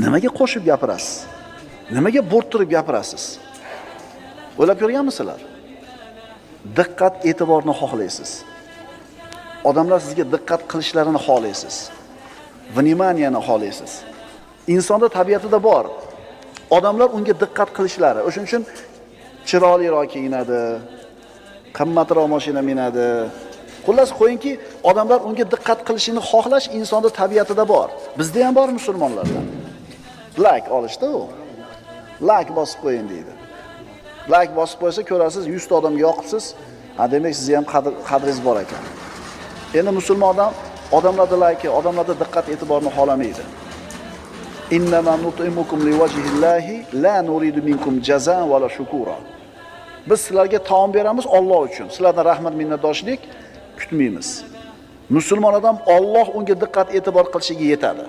Nimaga qo'shib gapirasiz? Nimaga bo'rttirib gapirasiz? O'ylab ko'rganmisizlar? Diqqat, e'tiborni xohlaysiz. Odamlar sizga diqqat qilishlarini xohlaysiz. Vnimaniyani xohlaysiz. Insonda tabiatida bor. Odamlar unga diqqat qilishlari. O'shuning uchun chiroyliroq kiyinadi, qimmatroq mashina minadi. Xullas qo'yingki, odamlar unga diqqat qilishini xohlash insonda tabiatida bor. Bizda ham bor musulmonlarda. Like olishda u. Like bosib qo'ying deydi. Like bosib qo'ysa ko'rasiz 100 ta odamga yoqibsiz. Ha, demak siz ham qadringiz bor ekan. Endi musulmon odamlarda like, odamlarda diqqat e'tiborni xohlamaydi. Innama nut'imukum liwajhillahi la nuridu minkum jazaan va la shukura. Biz sizlarga taom beramiz Alloh uchun. Sizlardan rahmat minnatdorchilik kutmaymiz. Musulmon odam Alloh unga diqqat e'tibor qilishiga yetadi.